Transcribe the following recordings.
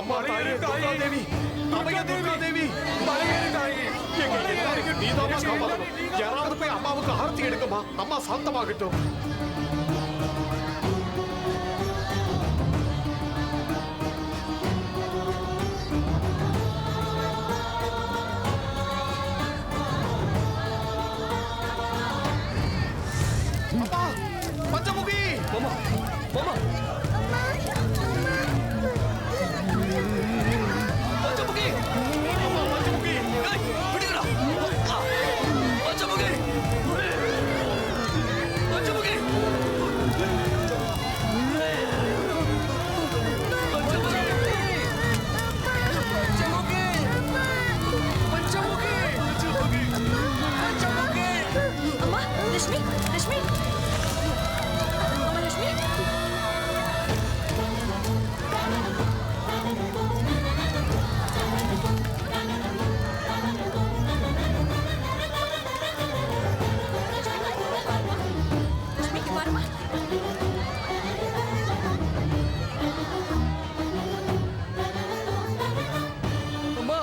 அம்மா தாயே துர்கா தேவி, அம்மையா துர்கா தேவி, மலையேறு தாயே, எங்க எல்லாருக்கும் நீதான் காப்பாற்றணும். யாராவது போய் அம்மாவுக்கு ஆரத்தி எடுக்கமா, அம்மா சாந்தமாகட்டும். அம்மா பஞ்சமுகி, மாமா மாமா பஞ்சமுகி, அம்மா பஞ்சமுகி, விடுங்கடா. பஞ்சமுகி, பஞ்சமுகி, அம்மா லட்சுமி, லட்சுமி, அம்மா லட்சுமி. லட்சுமிக்கு பாருமா. அம்மா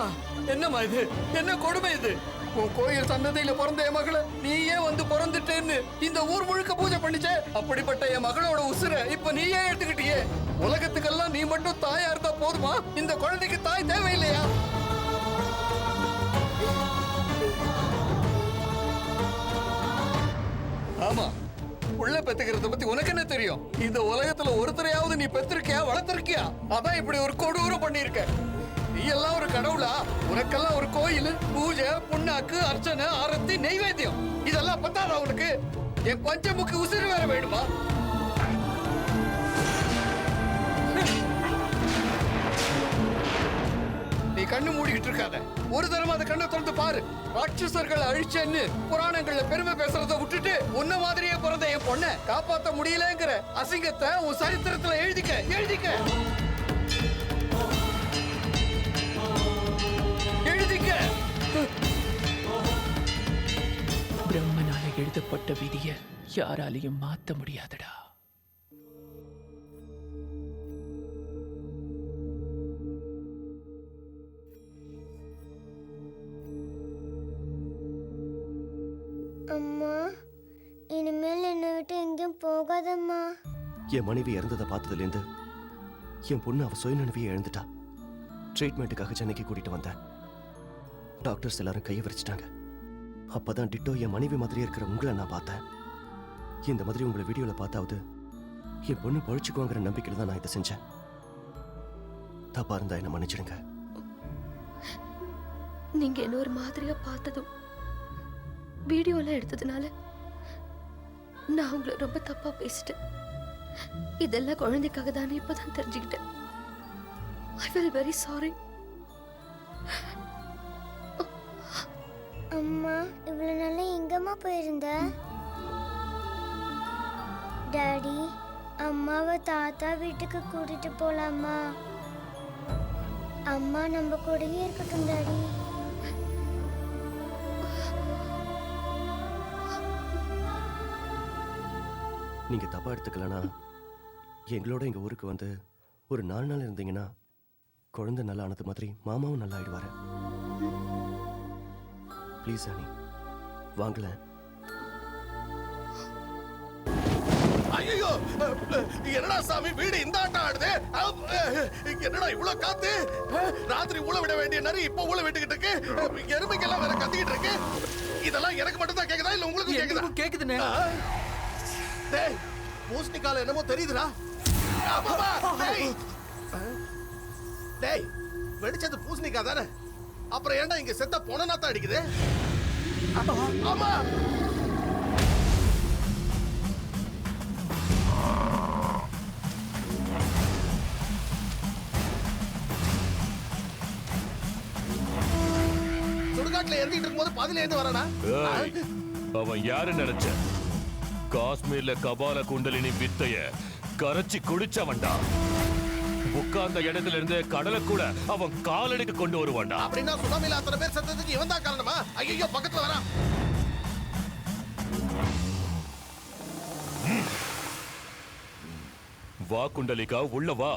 என்னம்மா இது? என்ன கொடுமை இது? உன் கோயில் சன்னதியில பிறந்த என் மகளை நீயே வந்து பிறந்துட்டேன்னு இந்த ஊர் முழுக்க பூஜை பண்ணிச்சே. அப்படிப்பட்ட என் மகளோட உசுரை இப்ப நீயே எடுத்துக்கிட்டியே. உலகத்துக்கெல்லாம் நீ மட்டும் தாயா இருந்தா போதுமா? இந்த குழந்தைக்கு தாய் தேவையில்லையா? ஆமா, உள்ள பெத்துக்கிறத பத்தி உனக்கு என்ன தெரியும்? இந்த உலகத்துல ஒருத்தரையாவது நீ பெற்றிருக்கியா, வளர்த்திருக்கியா? அதான் இப்படி ஒரு கொடூரம் பண்ணிருக்க. நீ எல்லாம் ஒரு கடவுளா? உனக்கெல்லாம் ஒரு கோயில், பூஜை, புண்ணாக்கு, அர்ச்சனை, ஆரத்தி, நெய்வேத்தியம், இதெல்லாம் பத்தாதா உனக்கு? என் பஞ்சமுக்கு உசிறு வேற வேணுமா? நீ கண்ணு மூடிக்கிட்டு இருக்காத. ஒரு தடவை அந்த கண்ணை திறந்து பாரு. ராட்சசர்கள் அழிச்சேன்னு புராணங்கள்ல பெருமை பேசுறத விட்டுட்டு உன்ன மாதிரியே பிறந்த என் பொண்ணை காப்பாத்த முடியலங்கிற அசிங்கத்தை உன் சரித்திரத்துல எழுதிக்க, எழுதிக்க, எழுதிக்க. பிரம்மனால எழுதப்பட்ட விதிய யாராலையும் மாத்த முடியாதுடா. அம்மா, இனிமேல் என்னை விட்டு எங்கேயும் போகாதம்மா. என் மனைவி இறந்ததை பார்த்ததுலேருந்து என் பொண்ணு அவ சுயநினைவியை இழந்துட்டா. ட்ரீட்மெண்ட்டுக்காக சென்னைக்கு கூட்டிட்டு வந்தேன். டாக்டர்ஸ் எல்லாரும் கையை விரிச்சிட்டாங்க. அப்பதான் டிட்டோ என் மனைவி மாதிரியே இருக்கிற உங்களை நான் பார்த்தேன். இந்த மாதிரி உங்களை வீடியோவில் பார்த்தாவது என் பொண்ணு பழிச்சுக்குவாங்கிற நம்பிக்கையில் தான் நான் இதை செஞ்சேன். தப்பா இருந்தா என்ன மன்னிச்சிடுங்க. நீங்க என்ன ஒரு மாதிரியா பார்த்ததும் வீடியோல எடுத்ததுனால நான் உங்களை ரொம்ப தப்பா பேசிட்டேன். இதெல்லாம் குழந்தைக்காக தானே இப்பதான் தெரிஞ்சுக்கிட்டேன். I feel very sorry. அம்மா, இவ்வளவு நாளா எங்கம்மா போயிருந்த? டாடி, அம்மாவை தாத்தா வீட்டுக்கு கூட்டிட்டு போலாமா? அம்மா நம்ம கூடயே இருக்கட்டும் டாடி. நீங்க தப்பா எடுத்துக்கலனா எங்களோட எங்க ஊருக்கு வந்து ஒரு 4 நாள் இருந்தீங்கன்னா குழந்தை நல்லா ஆனது மாதிரி மாமாவும் நல்லா ஆயிடுவாரு. ப்ளீஸ் அனி, வாங்கல. ஐயோ, என்னடா சாமி வீடு இந்த ஆட்டம் ஆடுது? என்னடா இவ்வளவு காத்து? ராத்திரி ஊழ விட வேண்டிய நரி இப்ப ஊழ விட்டுக்கிட்டு இருக்கு. எருமைக்கெல்லாம் வேற கத்திக்கிட்டு இருக்கு. இதெல்லாம் எனக்கு மட்டும் தான் கேக்குதா இல்ல உங்களுக்கு கேக்குதா? கேக்குதுன்னு. டேய், பூசணிக்கால என்னமோ தெரியுதுடா. டேய், டேய், வெடிச்சது பூசணிக்கா தானே? அப்புறம் ஏன்டா இங்க செத்த பொணனாத்தான் அடிக்குது? ஆமா, சுடுகாட்டுல எரிஞ்சிட்டு இருக்கும்போது பதில இருந்து வரானா? அவன் யாரு நினைச்ச? காஷ்மீர்ல கபால குண்டலினி வித்தைய கரைச்சி குடிச்சவன்டா. உட்கார்ந்த இடத்துல இருந்து கடலை கூட அவன் காலடிக்கு கொண்டு வருவான்டா. அப்படின்னா சுனாமில அத்தனை பேர் செத்ததுக்கு இவன் தான் காரணமா? ஐயோ, பக்கத்துல வரான். வா குண்டலிகா, உள்ள வா.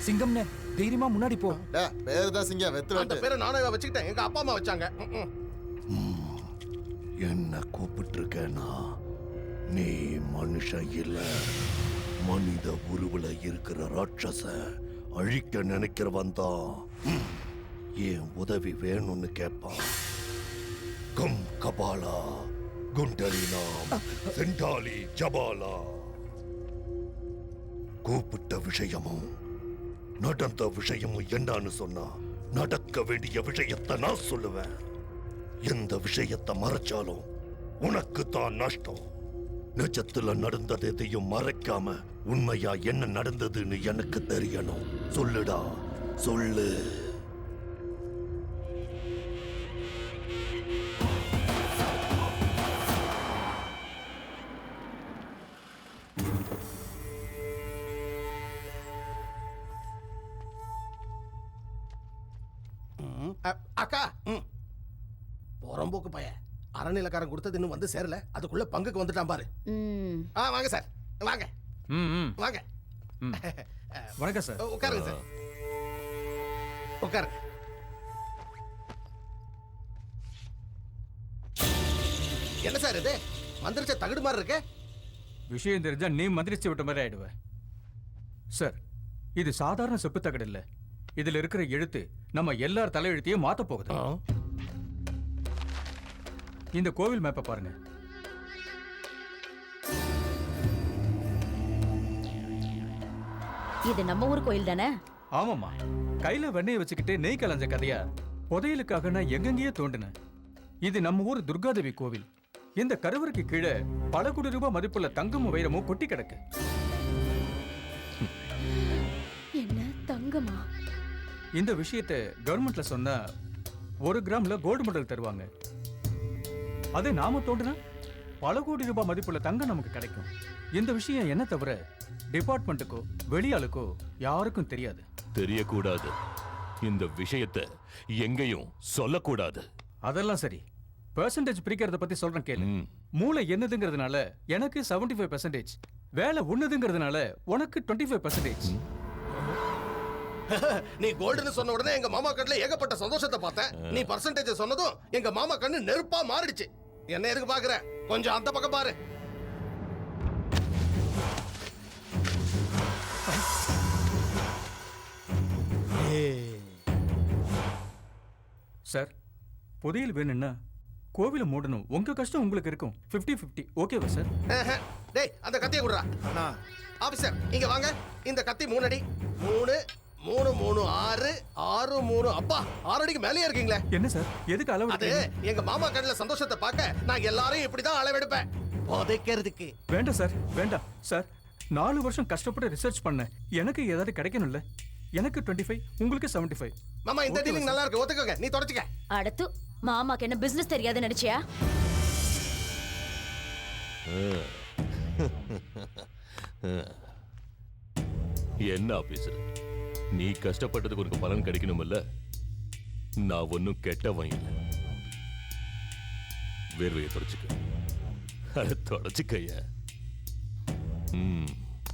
சிங்கம்னு தைரியமா முன்னாடி போ. பேரு தான் சிங்கம் வெத்து அந்த பேரை நானே வச்சுக்கிட்டேன், எங்க அப்பா அம்மா வச்சாங்க. என்ன கூப்பிட்டுருக்கேனா? நீ மனுஷன் இல்ல, மனித உருவுல இருக்கிற ராட்சச அழிக்க நினைக்கிறவன் தான் என் உதவி வேணும்னு கேட்பான். கம் கபாலா குண்டலினாம் செண்டாலி ஜபாலா. கூப்பிட்ட விஷயமும் நடந்த விஷயமும் என்னன்னு சொன்னா நடக்க வேண்டிய விஷயத்தை நான் சொல்லுவேன். எந்த விஷயத்தை மறைச்சாலும் உனக்கு தான் நஷ்டம். நிஜத்துல நடந்தது எதையும் மறைக்காம உண்மையா என்ன நடந்ததுன்னு எனக்கு தெரியணும். சொல்லுடா, சொல்லு. அக்கா, புறம்போக்கு பையன் அறநிலக்காரன் கொடுத்தது இன்னும் வந்து சேரல, அதுக்குள்ள பங்குக்கு வந்துட்டான் பாரு. வாங்க சார், வாங்க வாங்க. வணக்கம் சார். உட்காருங்க சார், உட்காருங்க. என்ன சார் இது மந்திரிச்ச தகுடு மாதிரி இருக்கு? விஷயம் தெரிஞ்சா நீ மந்திரிச்சு விட்ட மாதிரி ஆயிடுவ சார். இது சாதாரண செப்பு தகடு இல்ல, இதுல இருக்கிற எழுத்து நம்ம எல்லார் தலையெழுத்தையும் மாத்த போகுது. இந்த கோவில் மேப்பை பாருங்க. இது நம்ம ஊர் கோயில் தானே? ஆமாமா, கையில வெண்ணெய் வச்சுக்கிட்டு நெய் கலஞ்ச கதையா புதையலுக்காக நான் எங்கெங்கேயே தோண்டினேன். இது நம்ம ஊர் துர்காதேவி கோவில். இந்த கருவறைக்கு கீழே பல கோடி ரூபாய் மதிப்புள்ள தங்கமும் வைரமும் கொட்டி கிடக்கு. என்ன தங்கமா? இந்த விஷயத்தை கவர்மெண்ட்ல சொன்னா 1 கிராம்ல கோல்டு மெடல் தருவாங்க. அதே நாம தோண்டினா பல கோடி ரூபாய் மதிப்புள்ள தங்கம் நமக்கு கிடைக்கும். இந்த விஷயம் என்ன தவிர டிபார்ட்மெண்ட்டுக்கோ வெளியாளுக்கோ யாருக்கும் தெரியாது. தெரியக்கூடாது. இந்த விஷயத்தை எங்கேயும் சொல்லக்கூடாது. அதெல்லாம் சரி, பெர்சன்டேஜ் பிரிக்கிறத பத்தி சொல்றேன் கேளு. மூளை என்னதுங்கிறதுனால எனக்கு 75%, வேலை ஒண்ணுதுங்கிறதுனால உனக்கு 25%. நீ கோல்டுன்னு சொன்ன உடனே எங்க மாமா கண்ணுல ஏகப்பட்ட சந்தோஷத்தை பார்த்தேன். நீ பர்சன்டேஜ் சொன்னதும் எங்க மாமா கண்ணு நெருப்பா மாறிடுச்சு. என்ன எதுக்கு பாக்குற? கொஞ்சம் அந்த பக்கம் பாரு. சார், புதையல் வேணும்னா கோவில மூடணும். உங்க கஷ்டம் உங்களுக்கு இருக்கும். 50-50 ஓகேவா சார்? டேய், அந்த கத்தியை குடுறா. ஆபீசர் இங்க வாங்க. இந்த கத்தி 3 அடி. 3 3 3 6 6 3. அப்பா, 6 அடிக்கு மேலே இருக்கீங்களே. என்ன சார், எதுக்கு அளவு? அது எங்க மாமா கண்ணுல சந்தோஷத்தை பார்க்க நான் எல்லாரையும் இப்படிதான் அளவெடுப்பேன். புதைக்கிறதுக்கு. வேண்டாம் சார், வேண்டாம் சார். 4 வருஷம் கஷ்டப்பட்டு ரிசர்ச் பண்ணேன். எனக்கு ஏதாவது கிடைக்கணும்ல. எனக்கு 25, உங்களுக்கு 75. மாமா, இந்த டீலிங் நல்லா இருக்கு, ஒத்துக்கோங்க. நீ தொடச்சுக்க. அடுத்து மாமாக்கு என்ன பிசினஸ் தெரியாது நினைச்சியா? என்ன ஆபீசர், நீ கஷ்டப்பட்டதுக்கு உனக்கு பலன் கிடைக்கணும்ல. நான் ஒன்னும் கெட்டவன் இல்லை. வேர்வையை தொடச்சுக்க. அதை தொடச்சுக்கைய.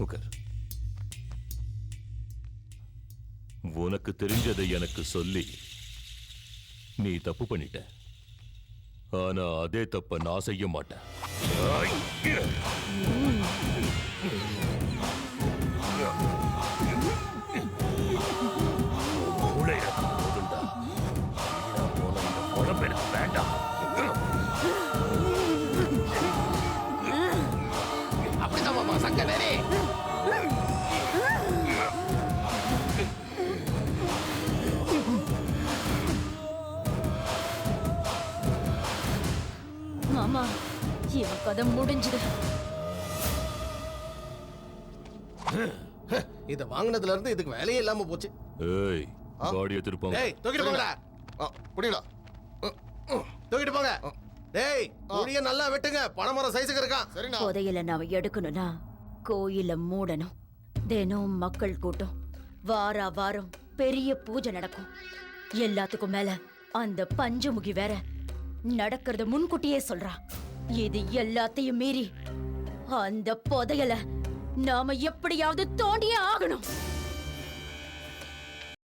உட்கார். உனக்கு தெரிஞ்சதை எனக்கு சொல்லி நீ தப்பு பண்ணிட்ட. ஆனா அதே தப்ப நான் செய்ய மாட்டேன். வேண்டாம். அப்படிதான் மாமா, சங்க வேறே. மாமா, என் கதை முடிஞ்சுது. இத வாங்குனதுல இருந்து இதுக்கு வேலையே இல்லாம போச்சு. ஏய், பாடியை திருப்பாங்க. டேய், தூக்கிட்டு போங்கடா. புரியல. தூக்கிட்டு போங்க. டேய், குழிய நல்லா வெட்டுங்க. பணமரம் சைஸுக்கு இருக்கான். சரிண்ணா. புதையல நாம எடுக்கணும்னா கோயில மூடணும். தினம் மக்கள் கூட்டம். வார வாரம் பெரிய பூஜை நடக்கும். எல்லாத்துக்கும் மேல அந்த பஞ்சமுகி வேற நடக்கிறத முன்கூட்டியே சொல்றா. இது எல்லாத்தையும் மீறி அந்த புதையல நாம எப்படியாவது தோண்டியே ஆகணும்.